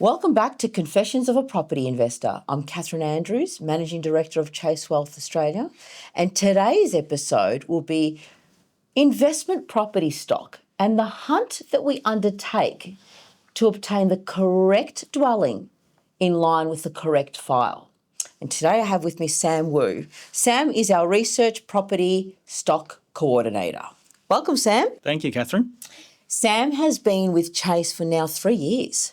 Welcome back to Confessions of a Property Investor. I'm Catherine Andrews, Managing Director of Chase Wealth Australia, and today's episode will be investment property stock and the hunt that we undertake to obtain the correct dwelling in line with the correct file. And today I have with me Sam Wu. Sam is our Research Property Stock Coordinator. Welcome, Sam. Thank you, Catherine. Sam has been with Chase for now 3 years.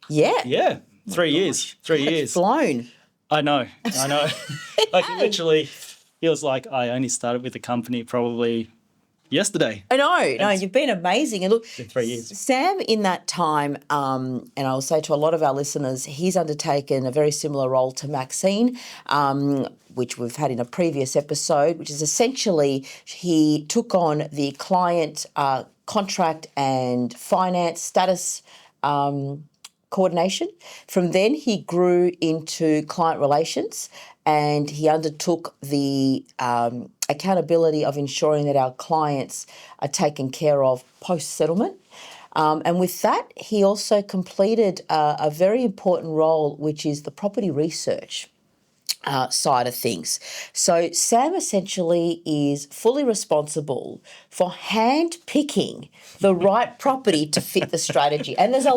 Yeah. Yeah, 3 years. 3 years. It's flown. I know. Like it literally feels like I only started with the company probably yesterday. I know. No, you've been amazing. And look, 3 years. Sam, in that time, and I'll say to a lot of our listeners, he's undertaken a very similar role to Maxine, which we've had in a previous episode, which is essentially he took on the client contract and finance status coordination. From then, he grew into client relations and he undertook the accountability of ensuring that our clients are taken care of post-settlement. And with that, he also completed a very important role, which is the property research side of things. So Sam essentially is fully responsible for hand-picking the right property to fit the strategy. And there's a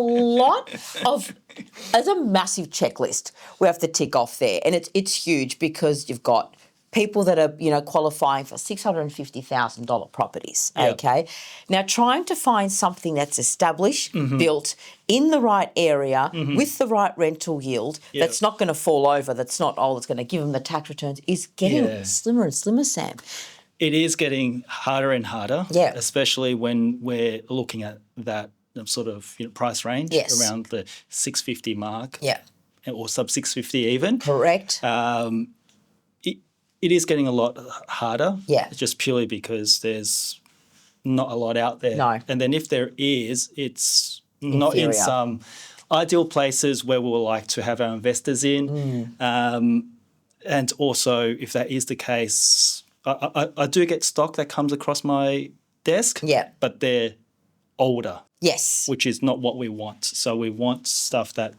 massive checklist we have to tick off there. And it's huge because you've got people that are, qualifying for $650,000 properties, Yep. okay? Now, trying to find something that's established, built in the right area with the right rental yield, Yep. that's not going to fall over, that's going to give them the tax returns, is getting slimmer and slimmer, Sam. It is getting harder and harder, especially when we're looking at that sort of price range around the 650 mark, or sub 650 even. Correct. It is getting a lot harder, just purely because there's not a lot out there. No. And then if there is, it's not in some ideal places where we would like to have our investors in. And also, if that is the case, I do get stock that comes across my desk, but they're older. Yes. Which is not what we want. So we want stuff that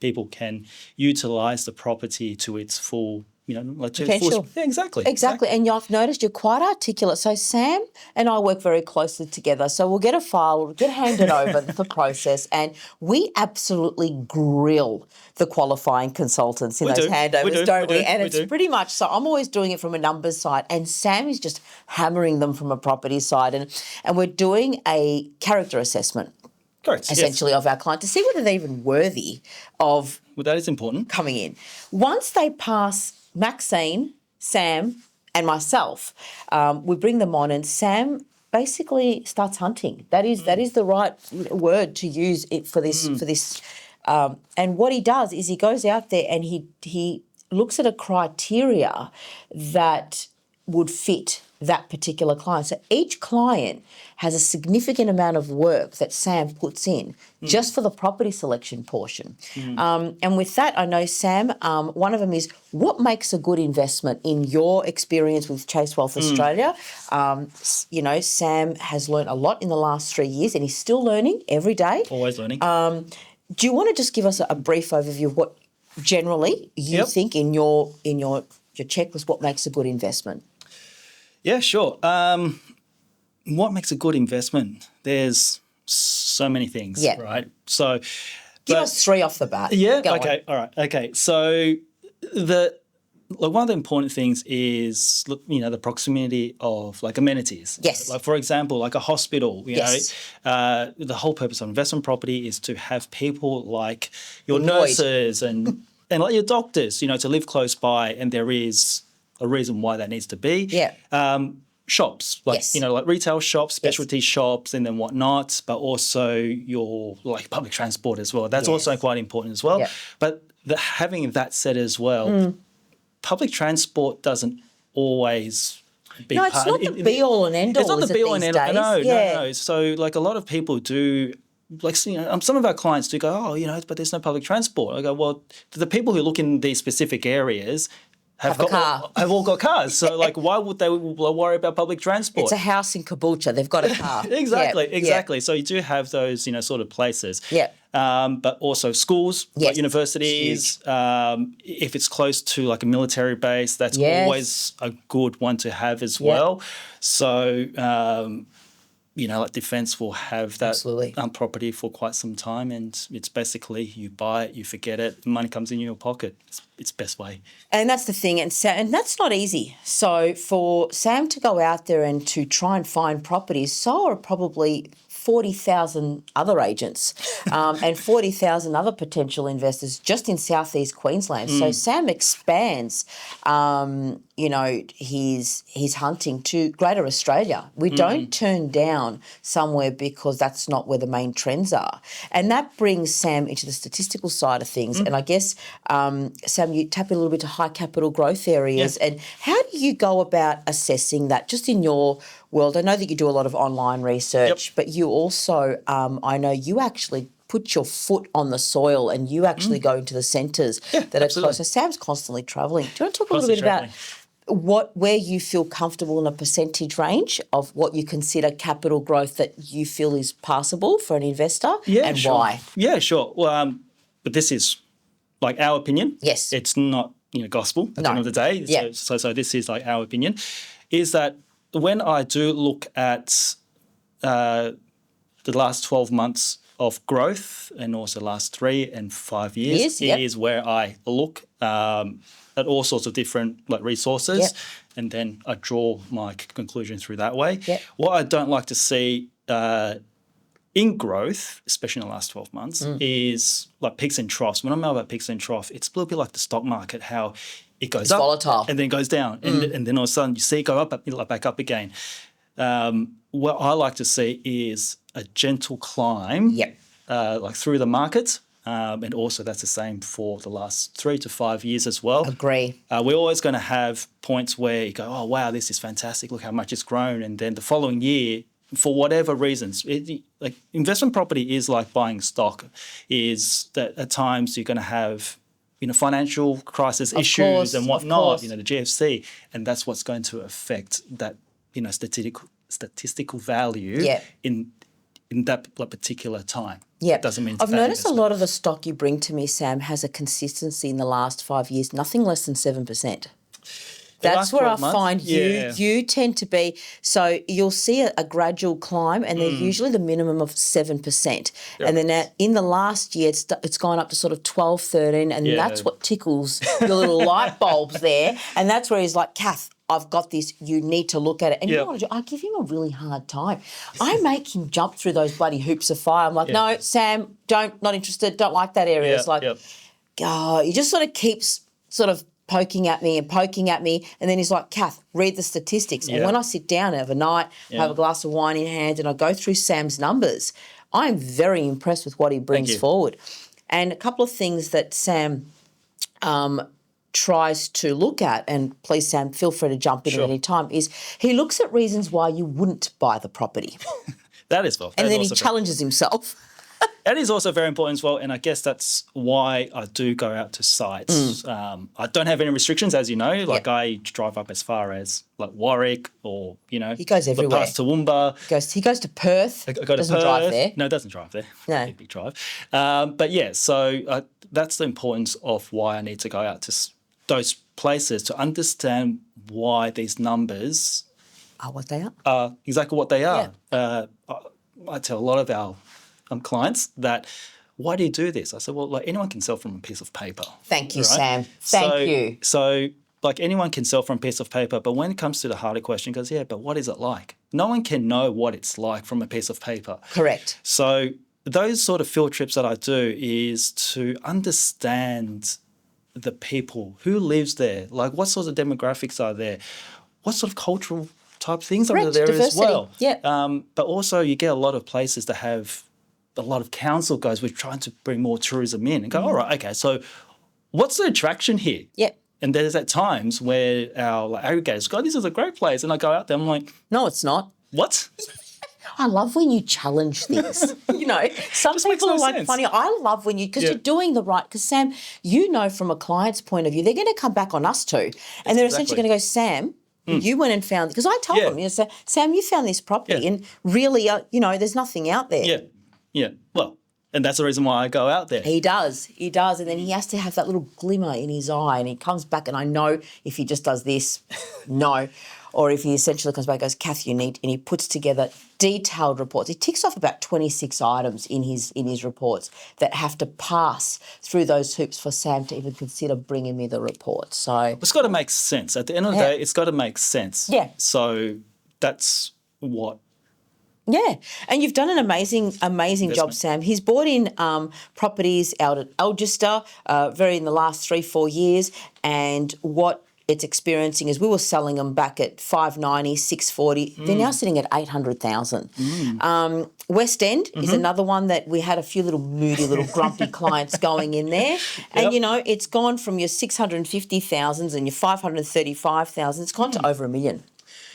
people can utilise the property to its full potential. Exactly. And I've noticed you're quite articulate. So Sam and I work very closely together. So we'll get a file, we'll get handed over the process, and we absolutely grill the qualifying consultants in those handovers, don't we? And it's pretty much so. I'm always doing it from a numbers side, and Sam is just hammering them from a property side. And we're doing a character assessment. Correct. Essentially, of our client to see whether they're even worthy of that is important. Coming in. Once they pass Maxine, Sam, and myself, we bring them on, and Sam basically starts hunting. That is the right word to use it for this. And what he does is he goes out there and he looks at a criteria that would fit that particular client. So each client has a significant amount of work that Sam puts in just for the property selection portion. And with that, I know, Sam, one of them is what makes a good investment in your experience with Chase Wealth Australia? Sam has learned a lot in the last 3 years and he's still learning every day. Always learning. Do you want to just give us a brief overview of what generally you think in your checklist, what makes a good investment? Yeah, sure. What makes a good investment? There's so many things, right? So, give us three off the bat. Yeah. Okay. All right. Okay. So, one of the important things is the proximity of amenities. Yes. Like for example, like a hospital. You know, the whole purpose of investment property is to have people like your nurses and like your doctors, to live close by, and there is a reason why that needs to be. Shops, like retail shops, specialty shops, and then whatnot, but also your public transport as well. That's also quite important as well. But having that said as well, public transport doesn't always be part. No, it's not the be-all and end-all. It's not the be-all and end-all. No. So a lot of people do. Some of our clients do go, but there's no public transport. I go, well, the people who look in these specific areas, Have a car. have all got cars. So like, why would they worry about public transport? It's a house in Caboolture. They've got a car. Exactly. So you do have those, sort of places. Yeah. But also schools, Yes. like universities. If it's close to like a military base, that's always a good one to have as well. So, like defence will have that property for quite some time, and it's basically you buy it, you forget it, money comes in your pocket. It's best way. And that's the thing, and that's not easy. So for Sam to go out there and to try and find properties, so are probably 40,000 other agents and 40,000 other potential investors just in southeast Queensland. So Sam expands, his hunting to Greater Australia. We don't turn down somewhere because that's not where the main trends are. And that brings Sam into the statistical side of things. And I guess, Sam, you tap in a little bit to high capital growth areas. And how do you go about assessing that just in your world? I know that you do a lot of online research, but you also, I know you actually put your foot on the soil and you actually go into the centres that are close. So Sam's constantly travelling. Do you want to talk a little bit about where you feel comfortable in a percentage range of what you consider capital growth that you feel is passable for an investor and why? Yeah, sure. Well, but this is like our opinion. Yes. It's not, gospel at the end of the day. Yeah. So this is like our opinion, is that when I do look at the last 12 months of growth and also last 3 and 5 years is where I look at all sorts of different resources and then I draw my conclusion through that way. What I don't like to see in growth, especially in the last 12 months, is like peaks and troughs. When I'm talking about peaks and troughs, it's a little bit like the stock market, how it goes up volatile and then goes down and then all of a sudden you see it go up, back up again. What I like to see is a gentle climb like through the market. And also that's the same for the last 3 to 5 years as well. Agree. We're always going to have points where you go, oh, wow, this is fantastic. Look how much it's grown. And then the following year, for whatever reasons, like investment property is like buying stock, is that at times you're going to have financial crisis issues and whatnot, the GFC, and that's what's going to affect that, statistical value in that particular time. Yeah. Doesn't mean I've noticed a lot of the stock you bring to me, Sam, has a consistency in the last 5 years, nothing less than 7%. That's where I find you tend to be. So you'll see a gradual climb and they're usually the minimum of 7%. And then in the last year, it's gone up to sort of 12, 13, and that's what tickles your little light bulbs there. And that's where he's like, Kath, I've got this, you need to look at it. And you know what I do? I give him a really hard time. I make him jump through those bloody hoops of fire. I'm like, no, Sam, not interested, don't like that area. It's like, he just sort of keeps sort of poking at me, and then he's like, Kath, read the statistics. And when I sit down overnight, have a glass of wine in hand and I go through Sam's numbers, I'm very impressed with what he brings forward. And a couple of things that Sam tries to look at, and please, Sam, feel free to jump in at any time, is he looks at reasons why you wouldn't buy the property. That is well. And then he challenges himself. That is also very important as well, and I guess that's why I do go out to sites. I don't have any restrictions, as you know. Like I drive up as far as like Warwick, or he goes everywhere. Past Toowoomba. He goes to Perth. Doesn't drive there. No, it doesn't drive there. No, big drive. But yeah, so that's the importance of why I need to go out to those places to understand why these numbers are what they are. Exactly what they are. I tell a lot of our clients that, why do you do this? I said, well, like anyone can sell from a piece of paper. Thank you, Sam. Thank you. So like anyone can sell from a piece of paper, but when it comes to the harder question, it goes, but what is it like? No one can know what it's like from a piece of paper. Correct. So those sort of field trips that I do is to understand the people, who lives there, like what sorts of demographics are there, what sort of cultural type things are there as well. But also you get a lot of places that have a lot of council guys, we're trying to bring more tourism in and go, all right, okay, so what's the attraction here? And there's at times where our aggregators go, this is a great place. And I go out there, I'm like, no, it's not. What? I love when you challenge things. Some Just makes people no are like sense. funny. I love when because Yeah. you're doing the right. Because Sam, from a client's point of view, they're going to come back on us too, and they're essentially going to go, Sam, you went and found, because I told Yeah. them, Sam, you found this property, Yeah. and really, there's nothing out there. Yeah. Yeah. Well, and that's the reason why I go out there. He does, and then he has to have that little glimmer in his eye, and he comes back, and I know if he just does this, no, or if he essentially comes back and goes, Kath, you need, and he puts together detailed reports. He ticks off about 26 items in his reports that have to pass through those hoops for Sam to even consider bringing me the report. So It's got to make sense. At the end of the day, it's got to make sense. Yeah. So that's what. yeah, and you've done an amazing job, Sam. He's bought in properties out at Algester, in the last 3-4 years, and what it's experiencing is we were selling them back at 590, 640. They're now sitting at 800,000. West End is another one that we had a few little moody, little grumpy clients going in there, and it's gone from your 650,000s and your 535,000. It's gone to over $1 million.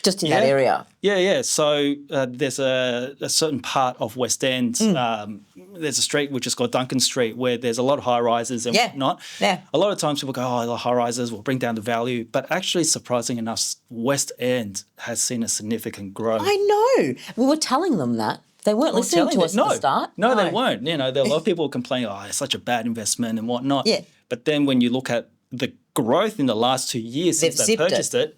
Just in that area. Yeah. So there's a certain part of West End. There's a street which is called Duncan Street where there's a lot of high rises and whatnot. Yeah. A lot of times people go, the high rises will bring down the value. But actually, surprising enough, West End has seen a significant growth. I know. We were telling them that. They weren't listening to us at the start. No, they weren't. There are a lot of people who complain, it's such a bad investment and whatnot. Yeah. But then when you look at the growth in the last 2 years since they purchased it.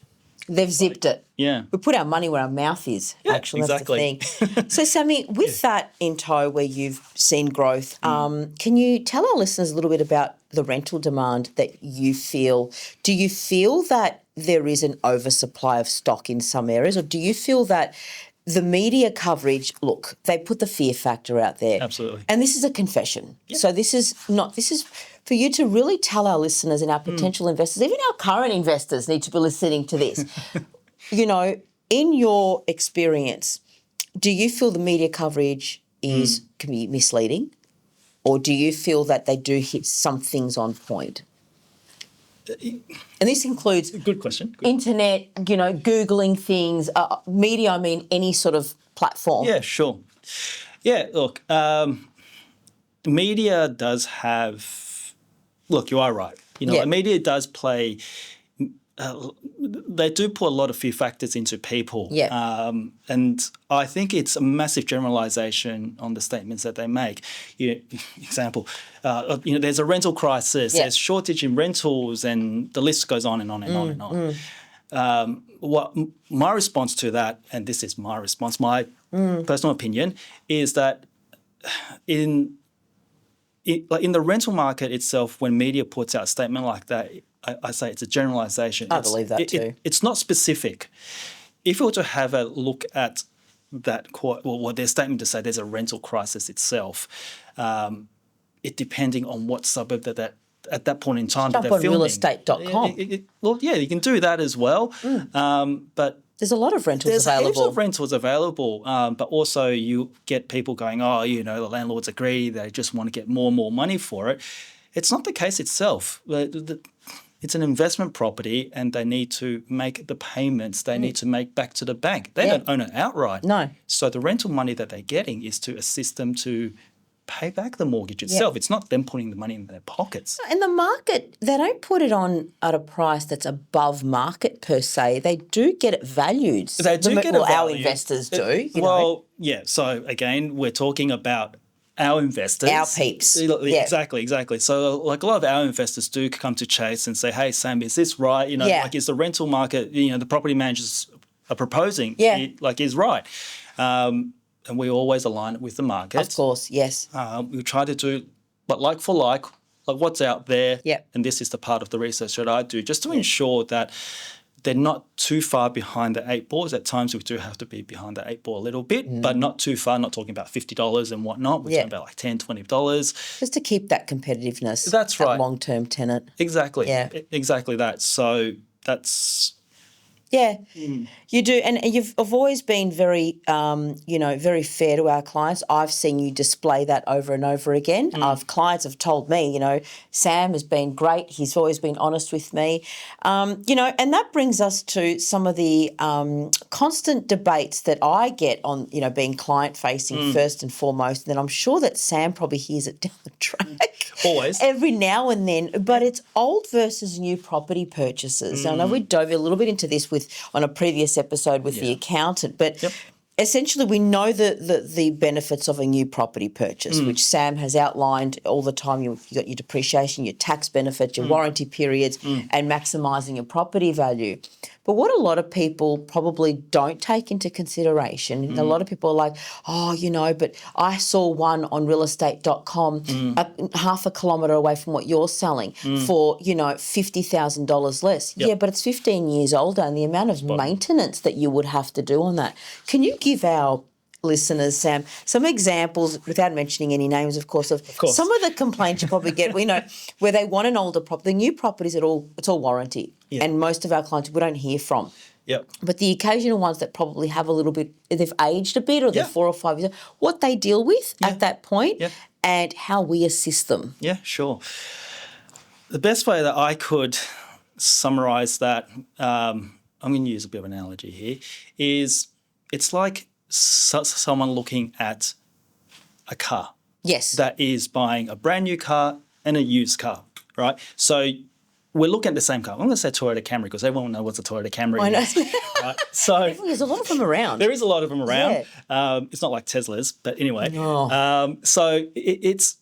They've zipped it. Yeah. We put our money where our mouth is, actually. Exactly. That's the thing. So, Sammy, with that in tow where you've seen growth, can you tell our listeners a little bit about the rental demand that you feel? Do you feel that there is an oversupply of stock in some areas, or do you feel that the media coverage, look, they put the fear factor out there. Absolutely. And this is a confession. Yep. So this is for you to really tell our listeners and our potential investors, even our current investors need to be listening to this. In your experience, do you feel the media coverage can be misleading, or do you feel that they do hit some things on point? And this includes good question. Internet, Googling things, media, any sort of platform. Yeah, sure. Yeah, look, media does have, you are right. Media does play, they do put a lot of few factors into people. Yeah. And I think it's a massive generalisation on the statements that they make. Example, there's a rental crisis, there's shortage in rentals, and the list goes on and on and on and on. What my response to that, and this is my response, my personal opinion, is that in the rental market itself, when media puts out a statement like that, I say it's a generalisation. I believe that too. It's not specific. If you were to have a look at that quote, what their statement to say there's a rental crisis itself, it depending on what suburb that at that point in time that they're filming. realestate.com. You can do that as well. But there's a lot of rentals there's available. There's heaps of rentals available, but also you get people going, the landlords agree, they just want to get more and more money for it. It's not the case itself. It's an investment property and they need to make the payments they need to make back to the bank. They don't own it outright. No. So the rental money that they're getting is to assist them to pay back the mortgage itself. It's not them putting the money in their pockets. In the market, they don't put it on at a price that's above market per se. They do get it valued. They do get it valued. Our investors do. So again, we're talking about our investors. Our peeps. Exactly. So a lot of our investors do come to Chase and say, hey, Sam, is this right? Is the rental market, the property managers are proposing, is right. And we always align it with the market. Of course, yes. We try to do like for like what's out there. Yep. And this is the part of the research that I do, just to ensure that they're not too far behind the 8 balls. At times we do have to be behind the 8 ball a little bit, but not too far, not talking about $50 and whatnot. We're talking about like $10, $20. Just to keep that competitiveness. That's right. That long-term tenant. Exactly. Yeah. Exactly that. So that's Yeah, you do, and I've always been very, very fair to our clients. I've seen you display that over and over again. Clients have told me, Sam has been great. He's always been honest with me, and that brings us to some of the constant debates that I get on, being client facing first and foremost. And then I'm sure that Sam probably hears it down the track. Always. Every now and then, but it's old versus new property purchases. I know we dove a little bit into this on a previous episode with the accountant, but essentially we know the benefits of a new property purchase, which Sam has outlined all the time. You've got your depreciation, your tax benefits, your warranty periods, and maximising your property value. But what a lot of people probably don't take into consideration, a lot of people are like, but I saw one on realestate.com half a kilometre away from what you're selling for, $50,000 less. Yep. Yeah, but it's 15 years older, and the amount of maintenance that you would have to do on that. Can you give our listeners, Sam, some examples, without mentioning any names, of course, some of the complaints you probably get, where they want an older property. The new properties, it's all warranty, and most of our clients we don't hear from. Yep. But the occasional ones that probably have a little bit, they've aged a bit, or they're 4 or 5 years, what they deal with at that point, and how we assist them. Yeah, sure. The best way that I could summarise that, I'm going to use a bit of an analogy here, is it's like someone looking at a car. Yes. That is buying a brand new car and a used car, right? So we're looking at the same car. I'm going to say Toyota Camry because everyone knows what a Toyota Camry is. Right? So there's a lot of them around. There is a lot of them around. Yeah. It's not like Teslas, but anyway. No. So it's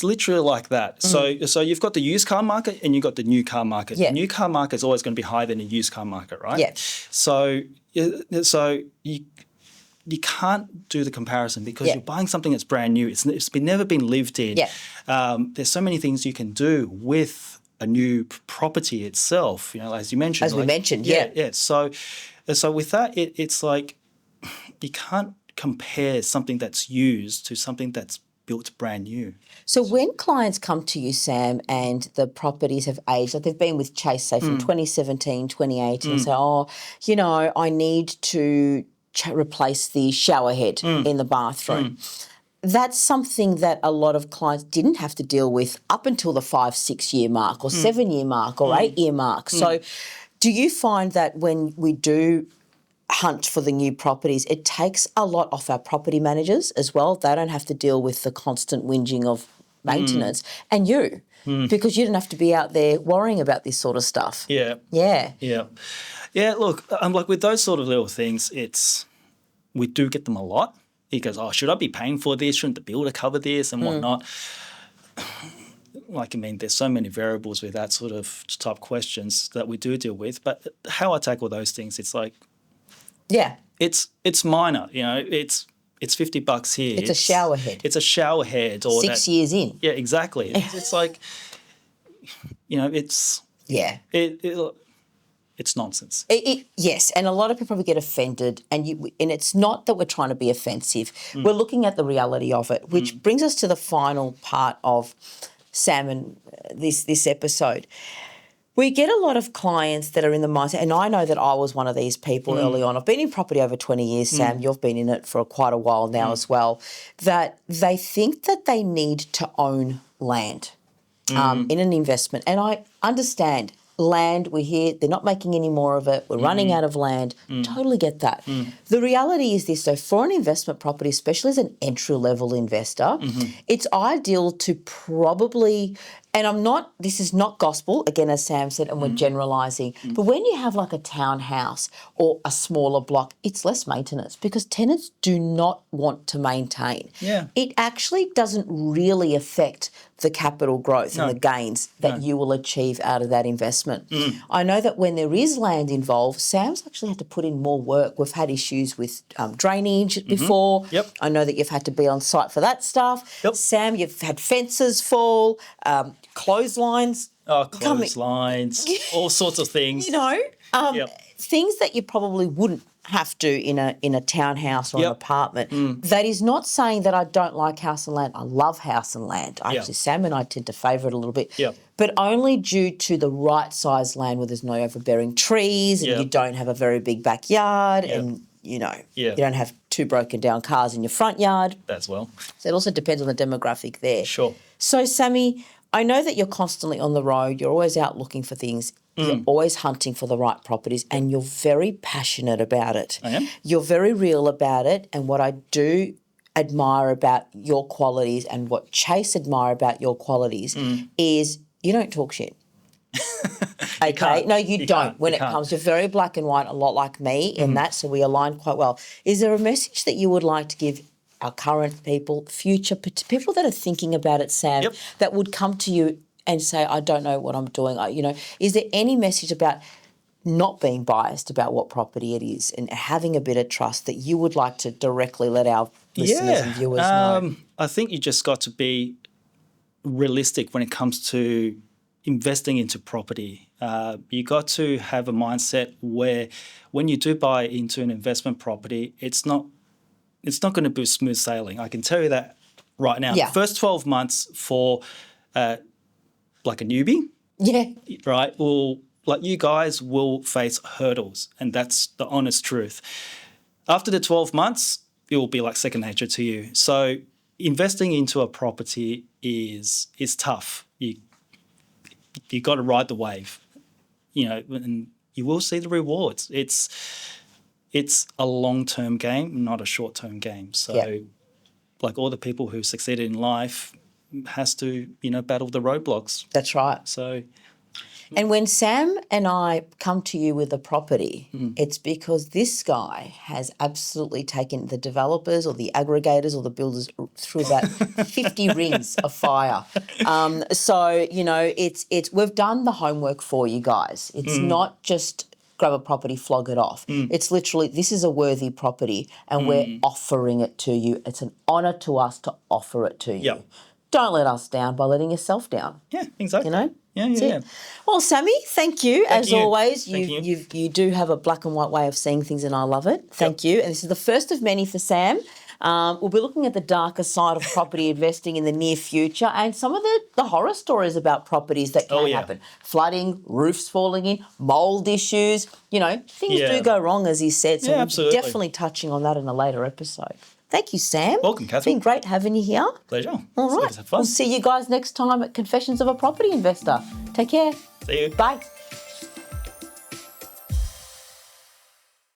literally like that. So you've got the used car market and you've got the new car market. Yeah. The new car market is always going to be higher than the used car market, right? Yeah. So you can't do the comparison because you're buying something that's brand new. It's never been lived in. Yeah. There's so many things you can do with a new property itself. As you mentioned. As we mentioned, yeah. Yeah. So with that, it's like you can't compare something that's used to something that's built brand new. So when clients come to you, Sam, and the properties have aged, like they've been with Chase, say, from 2017, 2018, and say, I need to replace the shower head in the bathroom. That's something that a lot of clients didn't have to deal with up until the 5-6 year mark or 7 year mark or 8 year mark. So do you find that when we do hunt for the new properties, it takes a lot off our property managers as well? They don't have to deal with the constant whinging of maintenance and because you don't have to be out there worrying about this sort of stuff. Yeah. Yeah. Yeah. Yeah, look, like with those sort of little things, we do get them a lot. He goes, should I be paying for this? Shouldn't the builder cover this and whatnot? There's so many variables with that sort of type questions that we do deal with. But how I tackle those things, it's like, it's minor. It's $50 here. It's a shower head. It's a shower head. Or 6 years in. Yeah, exactly. It's like, it's it's nonsense. Yes, and a lot of people probably get offended, and it's not that we're trying to be offensive. We're looking at the reality of it, which brings us to the final part of Sam and this episode. We get a lot of clients that are in the mindset, and I know that I was one of these people early on. I've been in property over 20 years, Sam. You've been in it for quite a while now as well, that they think that they need to own land in an investment. And I understand land, we're here, they're not making any more of it, we're running out of land. Totally get that. The reality is this, though, for an investment property, especially as an entry-level investor, it's ideal to probably, and this is not gospel, again, as Sam said, and we're generalising, but when you have like a townhouse or a smaller block, it's less maintenance because tenants do not want to maintain. Yeah. It actually doesn't really affect the capital growth and the gains that you will achieve out of that investment. I know that when there is land involved, Sam's actually had to put in more work. We've had issues with drainage before. Yep. I know that you've had to be on site for that stuff. Yep. Sam, you've had fences fall, clotheslines. Clotheslines, all sorts of things. things that you probably wouldn't have to in a townhouse or an Yep. apartment. That is not saying that I don't like house and land. I love house and land. Actually, Sam and I tend to favour it a little bit. Yep. But only due to the right size land where there's no overbearing trees and Yep. you don't have a very big backyard Yep. and, you know, Yep. you don't have 2 broken down cars in your front yard. As well. So it also depends on the demographic there. Sure. So, Sammy, I know that you're constantly on the road. You're always out looking for things. You're always hunting for the right properties and you're very passionate about it. I am. You're very real about it. And what I do admire about your qualities and what Chase admire about your qualities is you don't talk shit. Okay? can't. No, you don't. Can't. When You it can't. comes to very black and white, a lot like me in that, so we align quite well. Is there a message that you would like to give our current people, future people that are thinking about it, Sam, Yep. that would come to you and say, I don't know what I'm doing? Is there any message about not being biased about what property it is and having a bit of trust that you would like to directly let our listeners and viewers know? I think you just got to be realistic when it comes to investing into property. You got to have a mindset where when you do buy into an investment property, it's not going to be smooth sailing. I can tell you that right now. Yeah. The first 12 months for like a newbie, Yeah. right, you guys will face hurdles, and that's the honest truth. After the 12 months, it will be like second nature to you. So investing into a property is tough. You got to ride the wave, and you will see the rewards. It's a long-term game, not a short-term game. So, like all the people who succeeded in life, has to battle the roadblocks. That's right. So, And when Sam and I come to you with a property, it's because this guy has absolutely taken the developers or the aggregators or the builders through about 50 rings of fire. So, it's we've done the homework for you guys. It's not just grab a property, flog it off. It's literally, this is a worthy property and we're offering it to you. It's an honour to us to offer it to you. Yep. Don't let us down by letting yourself down. yeah, exactly. Yeah. Yeah. Well, Sammy, thank you. As you. always, Thank you. you do have a black and white way of seeing things, and I love it. Thank you. And this is the first of many for Sam. We'll be looking at the darker side of property investing in the near future and some of the horror stories about properties that can happen. Flooding, roofs falling in, mould issues. Things do go wrong, as he said. So we'll be absolutely. definitely touching on that in a later episode. Thank you, Sam. Welcome, Catherine. It's been great having you here. Pleasure. All right. Let's have fun. We'll see you guys next time at Confessions of a Property Investor. Take care. See you. Bye.